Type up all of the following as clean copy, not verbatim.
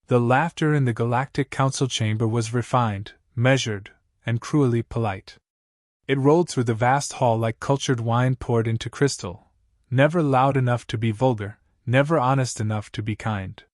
The laughter in the Galactic Council chamber was refined, measured, and cruelly polite. It rolled through the vast hall like cultured wine poured into crystal, never loud enough to be vulgar, never honest enough to be kind.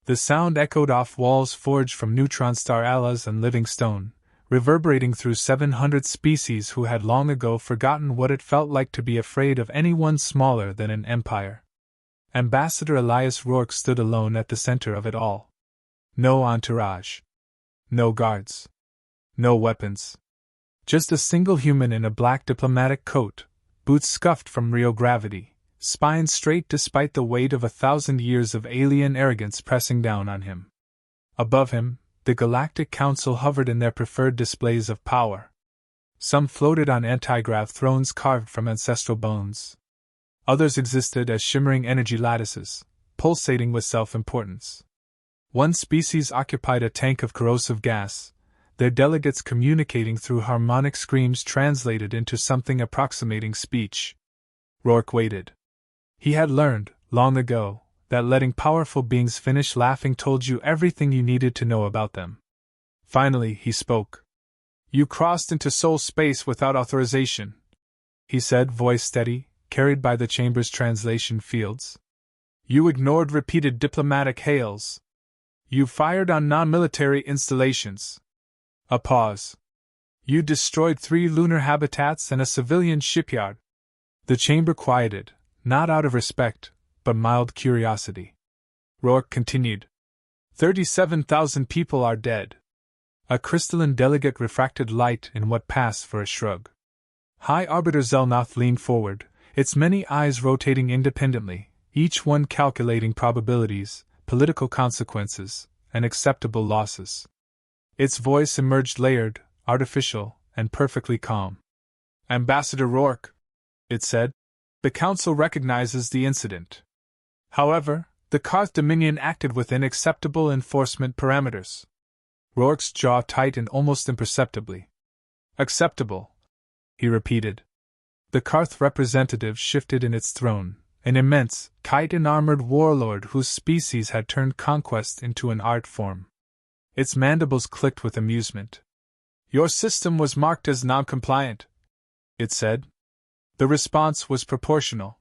The sound echoed off walls forged from neutron star alas and living stone, reverberating through 700 species who had long ago forgotten what it felt like to be afraid of anyone smaller than an empire. Ambassador Elias Rourke stood alone at the center of it all. No entourage. No guards. No weapons. Just a single human in a black diplomatic coat, boots scuffed from real gravity, spine straight despite the weight of 1,000 years of alien arrogance pressing down on him. Above him, the Galactic Council hovered in their preferred displays of power. Some floated on antigrav thrones carved from ancestral bones. Others existed as shimmering energy lattices, pulsating with self-importance. One species occupied a tank of corrosive gas, their delegates communicating through harmonic screams translated into something approximating speech. Rourke waited. He had learned, long ago, that letting powerful beings finish laughing told you everything you needed to know about them. Finally, he spoke. "You crossed into soul space without authorization," he said, voice steady, carried by the chamber's translation fields. "You ignored repeated diplomatic hails. You fired on non-military installations." A pause. "You destroyed 3 lunar habitats and a civilian shipyard." The chamber quieted, not out of respect, but mild curiosity. Rourke continued. 37,000 people are dead." A crystalline delegate refracted light in what passed for a shrug. High Arbiter Zelnoth leaned forward, its many eyes rotating independently, each one calculating probabilities, political consequences, and acceptable losses. Its voice emerged layered, artificial, and perfectly calm. "Ambassador Rourke," it said, "the Council recognizes the incident. However, the Karth Dominion acted within acceptable enforcement parameters." Rourke's jaw tightened almost imperceptibly. "Acceptable," he repeated. The Karth representative shifted in its throne, an immense, kite-and-armored warlord whose species had turned conquest into an art form. Its mandibles clicked with amusement. "Your system was marked as non-compliant," it said. The response was proportional.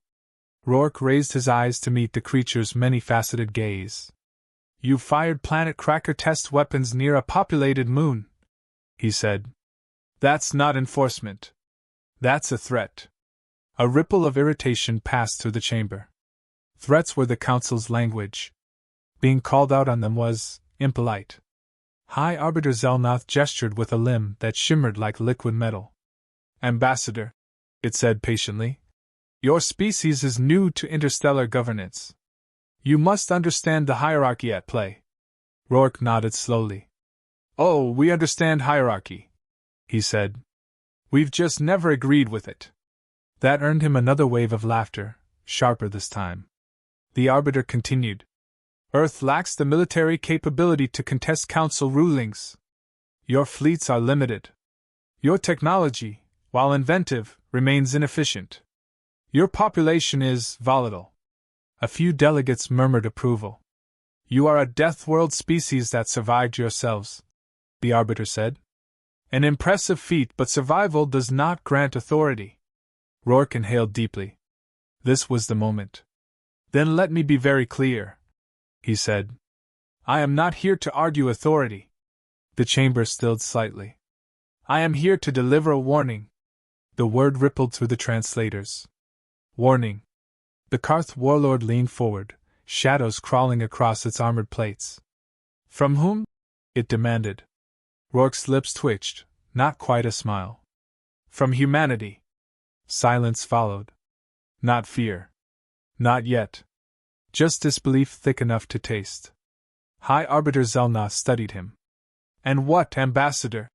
Rourke raised his eyes to meet the creature's many-faceted gaze. "You fired planet cracker test weapons near a populated moon," he said. "That's not enforcement. That's a threat." A ripple of irritation passed through the chamber. Threats were the Council's language. Being called out on them was impolite. High Arbiter Zelnoth gestured with a limb that shimmered like liquid metal. "Ambassador," it said patiently, "your species is new to interstellar governance. You must understand the hierarchy at play." Rourke nodded slowly. "Oh, we understand hierarchy," he said. "We've just never agreed with it." That earned him another wave of laughter, sharper this time. The Arbiter continued. "Earth lacks the military capability to contest Council rulings. Your fleets are limited. Your technology, while inventive, remains inefficient. Your population is volatile." A few delegates murmured approval. "You are a death world species that survived yourselves," the Arbiter said. "An impressive feat, but survival does not grant authority." Rourke inhaled deeply. This was the moment. "Then let me be very clear," he said. "I am not here to argue authority." The chamber stilled slightly. "I am here to deliver a warning." The word rippled through the translators. "Warning." The Karth warlord leaned forward, shadows crawling across its armored plates. "From whom?" it demanded. Rourke's lips twitched, not quite a smile. "From humanity." Silence followed. Not fear. Not yet. Just disbelief thick enough to taste. High Arbiter Zelnoth studied him. "And what, Ambassador,"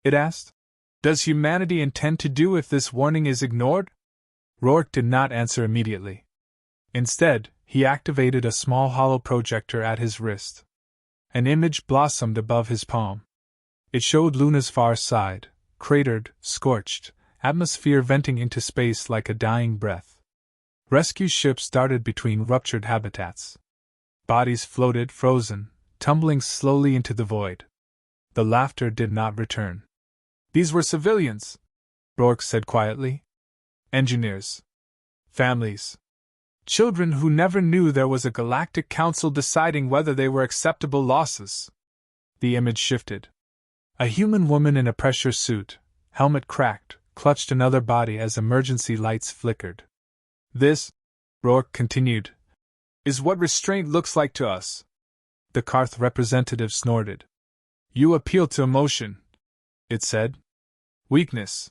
it asked, "does humanity intend to do if this warning is ignored?" Rourke did not answer immediately. Instead, he activated a small hollow projector at his wrist. An image blossomed above his palm. It showed Luna's far side, cratered, scorched, atmosphere venting into space like a dying breath. Rescue ships darted between ruptured habitats. Bodies floated, frozen, tumbling slowly into the void. The laughter did not return. "These were civilians," Rourke said quietly. "Engineers. Families. Children who never knew there was a Galactic Council deciding whether they were acceptable losses." The image shifted. A human woman in a pressure suit, helmet cracked, clutched another body as emergency lights flickered. "This," Rourke continued, "is what restraint looks like to us." The Karth representative snorted. "You appeal to emotion," it said. "Weakness."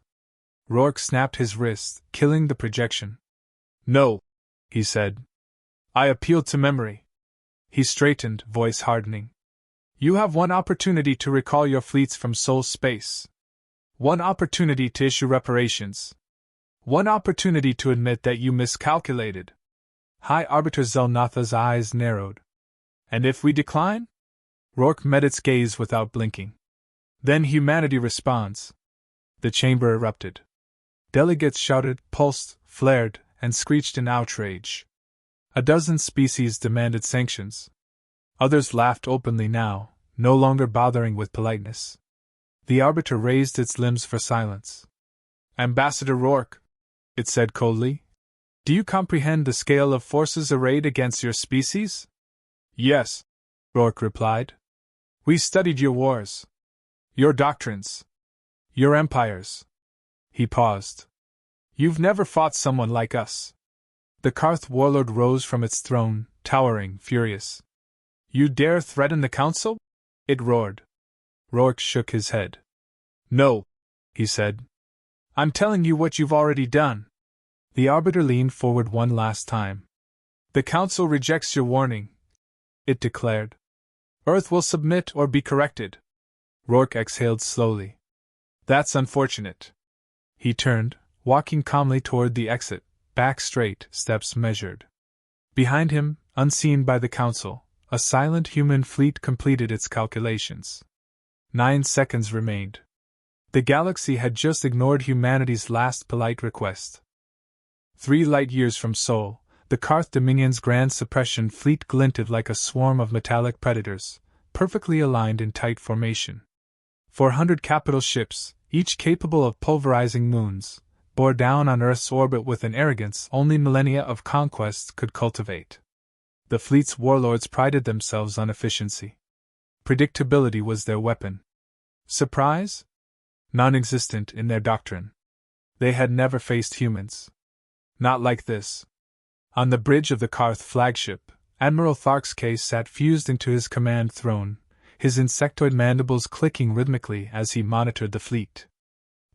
Rourke snapped his wrist, killing the projection. "No," he said. "I appeal to memory." He straightened, voice hardening. "You have one opportunity to recall your fleets from Sol space. One opportunity to issue reparations. One opportunity to admit that you miscalculated." High Arbiter Zelnatha's eyes narrowed. "And if we decline?" Rourke met its gaze without blinking. "Then humanity responds." The chamber erupted. Delegates shouted, pulsed, flared, and screeched in outrage. A dozen species demanded sanctions. Others laughed openly now, no longer bothering with politeness. The Arbiter raised its limbs for silence. "Ambassador Rourke," it said coldly, "do you comprehend the scale of forces arrayed against your species?" "Yes," Rourke replied. "We studied your wars. Your doctrines. Your empires." He paused. "You've never fought someone like us." The Karth warlord rose from its throne, towering, furious. "You dare threaten the Council?" it roared. Rourke shook his head. "No," he said. "I'm telling you what you've already done." The Arbiter leaned forward one last time. "The Council rejects your warning," it declared. "Earth will submit or be corrected." Rourke exhaled slowly. "That's unfortunate." He turned, walking calmly toward the exit, back straight, steps measured. Behind him, unseen by the Council, a silent human fleet completed its calculations. 9 seconds remained. The galaxy had just ignored humanity's last polite request. 3 light-years from Sol, the Karth Dominion's Grand Suppression fleet glinted like a swarm of metallic predators, perfectly aligned in tight formation. 400 capital ships, each capable of pulverizing moons, bore down on Earth's orbit with an arrogance only millennia of conquest could cultivate. The fleet's warlords prided themselves on efficiency. Predictability was their weapon. Surprise? Non-existent in their doctrine. They had never faced humans. Not like this. On the bridge of the Karth flagship, Admiral Tharks K sat fused into his command throne, his insectoid mandibles clicking rhythmically as he monitored the fleet.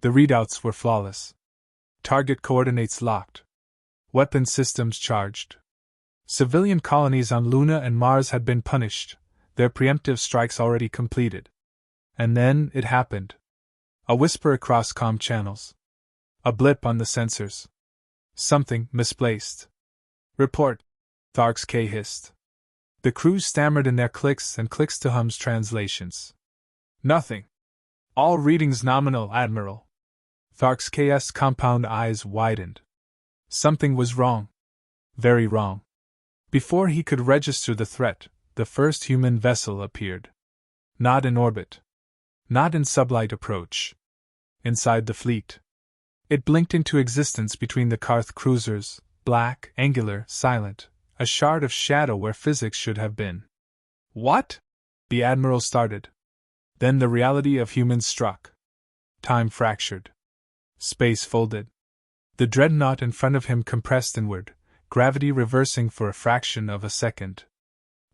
The readouts were flawless. Target coordinates locked. Weapon systems charged. Civilian colonies on Luna and Mars had been punished, their preemptive strikes already completed. And then it happened. A whisper across comm channels. A blip on the sensors. Something misplaced. "Report," Tharks K hissed. The crew stammered in their clicks and clicks to Hum's translations. "Nothing. All readings nominal, Admiral." Tharks K's compound eyes widened. Something was wrong. Very wrong. Before he could register the threat, the first human vessel appeared. Not in orbit. Not in sublight approach. Inside the fleet. It blinked into existence between the Karth cruisers, black, angular, silent, a shard of shadow where physics should have been. "What?" the Admiral started. Then the reality of humans struck. Time fractured. Space folded. The dreadnought in front of him compressed inward, gravity reversing for a fraction of a second.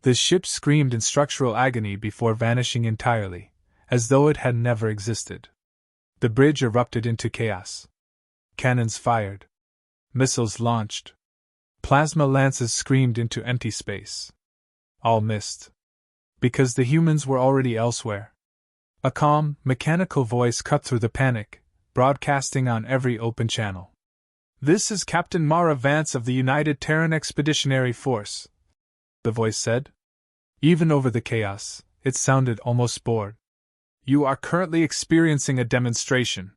The ship screamed in structural agony before vanishing entirely, as though it had never existed. The bridge erupted into chaos. Cannons fired. Missiles launched. Plasma lances screamed into empty space. All missed. Because the humans were already elsewhere. A calm, mechanical voice cut through the panic, broadcasting on every open channel. "This is Captain Mara Vance of the United Terran Expeditionary Force," the voice said. Even over the chaos, it sounded almost bored. "You are currently experiencing a demonstration."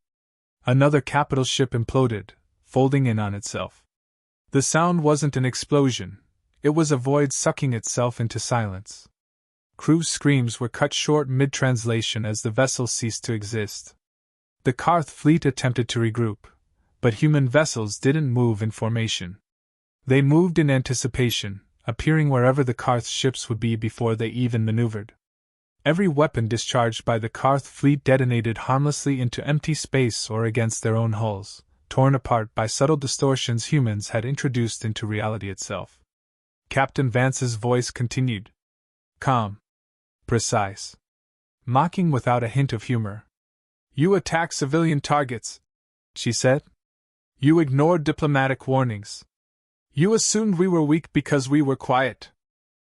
Another capital ship imploded, folding in on itself. The sound wasn't an explosion, it was a void sucking itself into silence. Crew's screams were cut short mid-translation as the vessel ceased to exist. The Karth fleet attempted to regroup, but human vessels didn't move in formation. They moved in anticipation, appearing wherever the Karth ships would be before they even maneuvered. Every weapon discharged by the Karth fleet detonated harmlessly into empty space or against their own hulls, torn apart by subtle distortions humans had introduced into reality itself. Captain Vance's voice continued. Calm. Precise. Mocking without a hint of humor. You attack civilian targets, she said. You ignored diplomatic warnings. You assumed we were weak because we were quiet.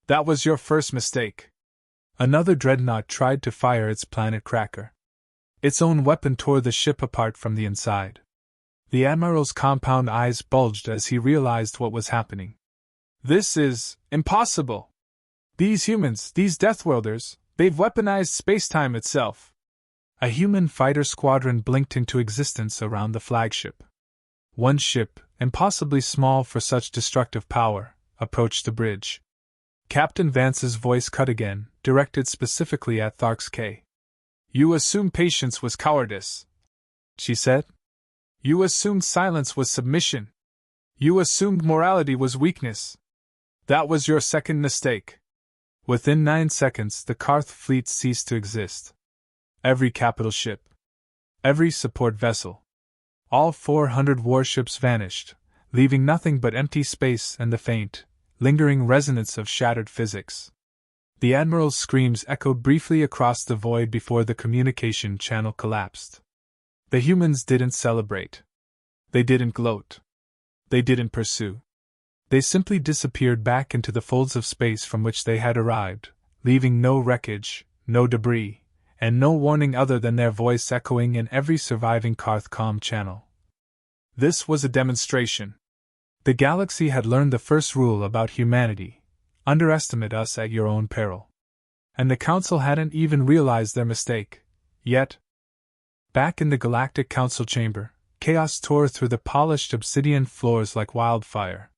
That was your first mistake. Another dreadnought tried to fire its planet cracker. Its own weapon tore the ship apart from the inside. The Admiral's compound eyes bulged as he realized what was happening. This is impossible. These humans, these Deathworlders, they've weaponized spacetime itself. A human fighter squadron blinked into existence around the flagship. One ship, impossibly small for such destructive power, approached the bridge. Captain Vance's voice cut again, directed specifically at Tharks K. You assumed patience was cowardice, she said. You assumed silence was submission. You assumed morality was weakness. That was your second mistake. Within 9 seconds, the Karth fleet ceased to exist. Every capital ship, every support vessel, all 400 warships vanished, leaving nothing but empty space and the faint, lingering resonance of shattered physics. The Admiral's screams echoed briefly across the void before the communication channel collapsed. The humans didn't celebrate. They didn't gloat. They didn't pursue. They simply disappeared back into the folds of space from which they had arrived, leaving no wreckage, no debris, and no warning other than their voice echoing in every surviving Karth comm channel. This was a demonstration. The galaxy had learned the first rule about humanity: underestimate us at your own peril. And the Council hadn't even realized their mistake, yet. Back in the Galactic Council chamber, chaos tore through the polished obsidian floors like wildfire.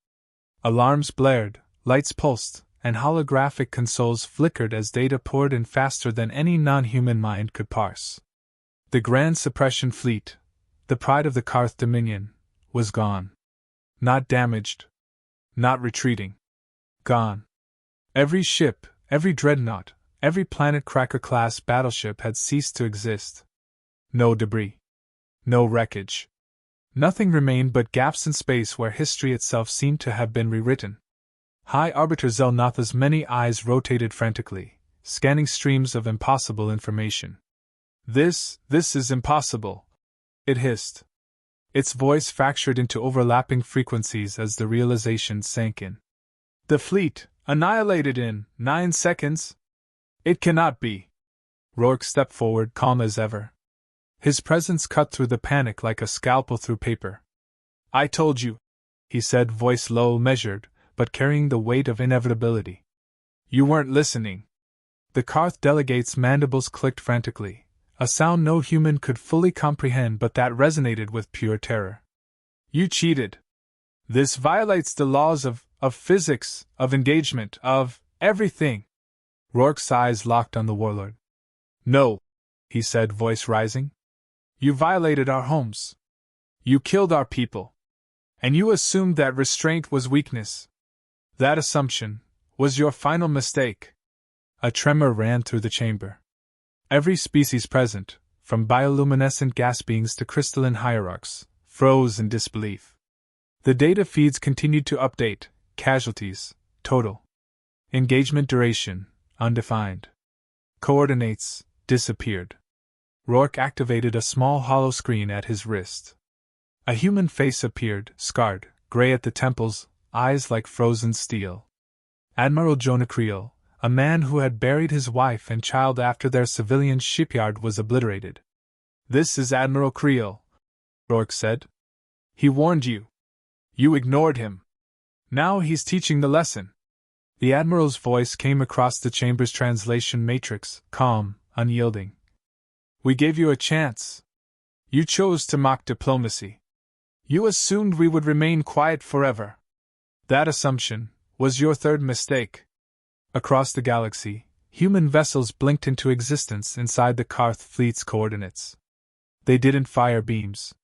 Alarms blared, lights pulsed, and holographic consoles flickered as data poured in faster than any non-human mind could parse. The Grand Suppression Fleet, the pride of the Karth Dominion, was gone. Not damaged. Not retreating. Gone. Every ship, every dreadnought, every Planet Cracker-class battleship had ceased to exist. No debris. No wreckage. Nothing remained but gaps in space where history itself seemed to have been rewritten. High Arbiter Zelnatha's many eyes rotated frantically, scanning streams of impossible information. This is impossible, it hissed. Its voice fractured into overlapping frequencies as the realization sank in. The fleet, annihilated in 9 seconds? It cannot be. Rourke stepped forward, calm as ever. His presence cut through the panic like a scalpel through paper. I told you, he said, voice low, measured, but carrying the weight of inevitability. You weren't listening. The Karth delegate's mandibles clicked frantically, a sound no human could fully comprehend but that resonated with pure terror. You cheated. This violates the laws of physics, of engagement, of everything. Rourke's eyes locked on the warlord. No, he said, voice rising. You violated our homes. You killed our people. And you assumed that restraint was weakness. That assumption was your final mistake. A tremor ran through the chamber. Every species present, from bioluminescent gas beings to crystalline hierarchs, froze in disbelief. The data feeds continued to update: casualties, total. Engagement duration, undefined. Coordinates, disappeared. Rourke activated a small hollow screen at his wrist. A human face appeared, scarred, gray at the temples, eyes like frozen steel. Admiral Jonah Creel, a man who had buried his wife and child after their civilian shipyard was obliterated. This is Admiral Creel, Rourke said. He warned you. You ignored him. Now he's teaching the lesson. The Admiral's voice came across the chamber's translation matrix, calm, unyielding. We gave you a chance. You chose to mock diplomacy. You assumed we would remain quiet forever. That assumption was your third mistake. Across the galaxy, human vessels blinked into existence inside the Karth fleet's coordinates. They didn't fire beams.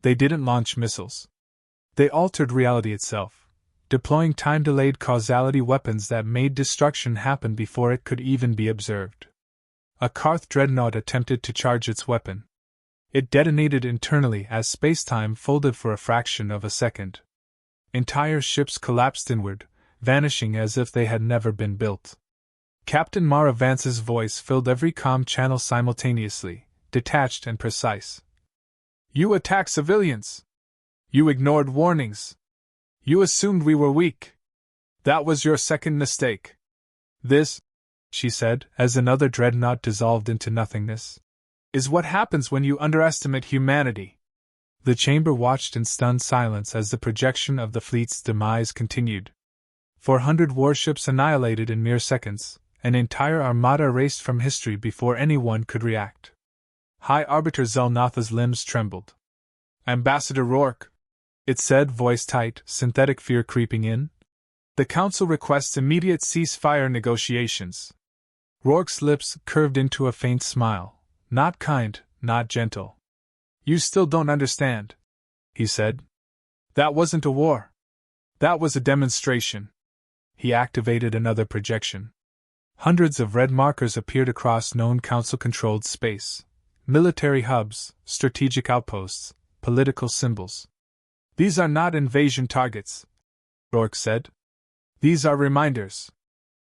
They didn't launch missiles. They altered reality itself, deploying time-delayed causality weapons that made destruction happen before it could even be observed. A Karth dreadnought attempted to charge its weapon. It detonated internally as space-time folded for a fraction of a second. Entire ships collapsed inward, vanishing as if they had never been built. Captain Mara Vance's voice filled every comm channel simultaneously, detached and precise. "You attacked civilians! You ignored warnings! You assumed we were weak! That was your second mistake! This," she said, as another dreadnought dissolved into nothingness, "is what happens when you underestimate humanity." The chamber watched in stunned silence as the projection of the fleet's demise continued. 400 warships annihilated in mere seconds, an entire armada erased from history before anyone could react. High Arbiter Zelnatha's limbs trembled. "Ambassador Rourke," it said, voice tight, synthetic fear creeping in. "The Council requests immediate ceasefire negotiations." Rourke's lips curved into a faint smile, not kind, not gentle. "You still don't understand," he said. "That wasn't a war. That was a demonstration." He activated another projection. Hundreds of red markers appeared across known Council-controlled space. Military hubs, strategic outposts, political symbols. "These are not invasion targets," Rourke said. "These are reminders."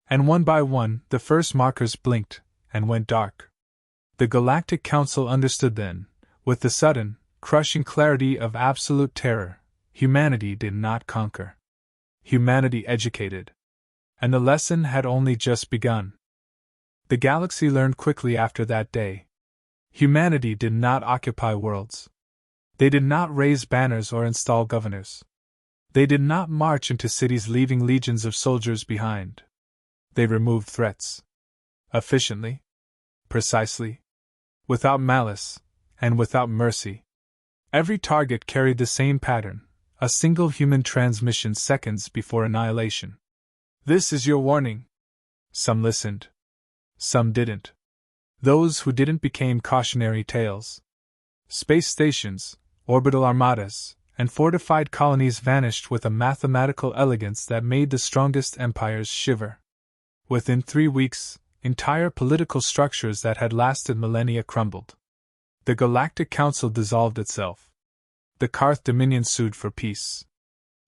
And one by one, the first markers blinked and went dark. The Galactic Council understood then, with the sudden, crushing clarity of absolute terror, humanity did not conquer. Humanity educated. And the lesson had only just begun. The galaxy learned quickly after that day. Humanity did not occupy worlds. They did not raise banners or install governors. They did not march into cities leaving legions of soldiers behind. They removed threats. Efficiently. Precisely. Without malice, and without mercy. Every target carried the same pattern, a single human transmission seconds before annihilation. "This is your warning." Some listened. Some didn't. Those who didn't became cautionary tales. Space stations, orbital armadas, and fortified colonies vanished with a mathematical elegance that made the strongest empires shiver. Within 3 weeks, entire political structures that had lasted millennia crumbled. The Galactic Council dissolved itself. The Karth Dominion sued for peace.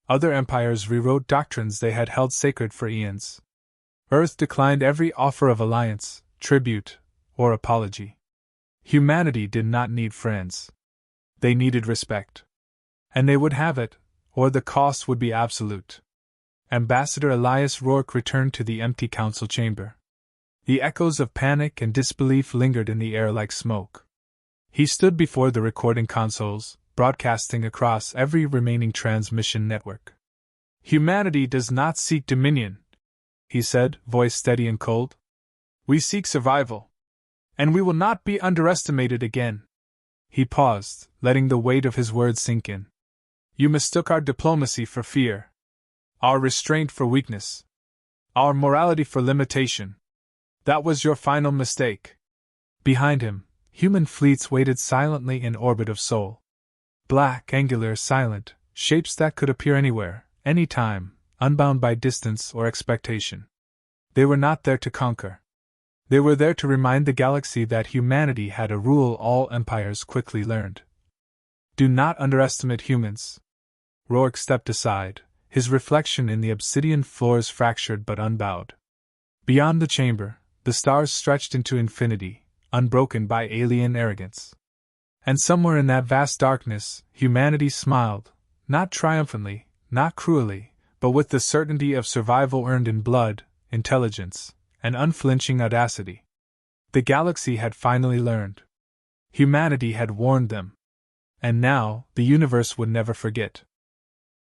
Other empires rewrote doctrines they had held sacred for eons. Earth declined every offer of alliance, tribute, or apology. Humanity did not need friends. They needed respect. And they would have it, or the cost would be absolute. Ambassador Elias Rourke returned to the empty council chamber. The echoes of panic and disbelief lingered in the air like smoke. He stood before the recording consoles, broadcasting across every remaining transmission network. "Humanity does not seek dominion," he said, voice steady and cold. "We seek survival. And we will not be underestimated again." He paused, letting the weight of his words sink in. "You mistook our diplomacy for fear. Our restraint for weakness. Our morality for limitation. That was your final mistake." Behind him, human fleets waited silently in orbit of Sol. Black, angular, silent, shapes that could appear anywhere, anytime, unbound by distance or expectation. They were not there to conquer. They were there to remind the galaxy that humanity had a rule all empires quickly learned. "Do not underestimate humans." Rourke stepped aside, his reflection in the obsidian floors fractured but unbowed. Beyond the chamber, the stars stretched into infinity, unbroken by alien arrogance. And somewhere in that vast darkness, humanity smiled, not triumphantly, not cruelly, but with the certainty of survival earned in blood, intelligence, and unflinching audacity. The galaxy had finally learned. Humanity had warned them. And now, the universe would never forget.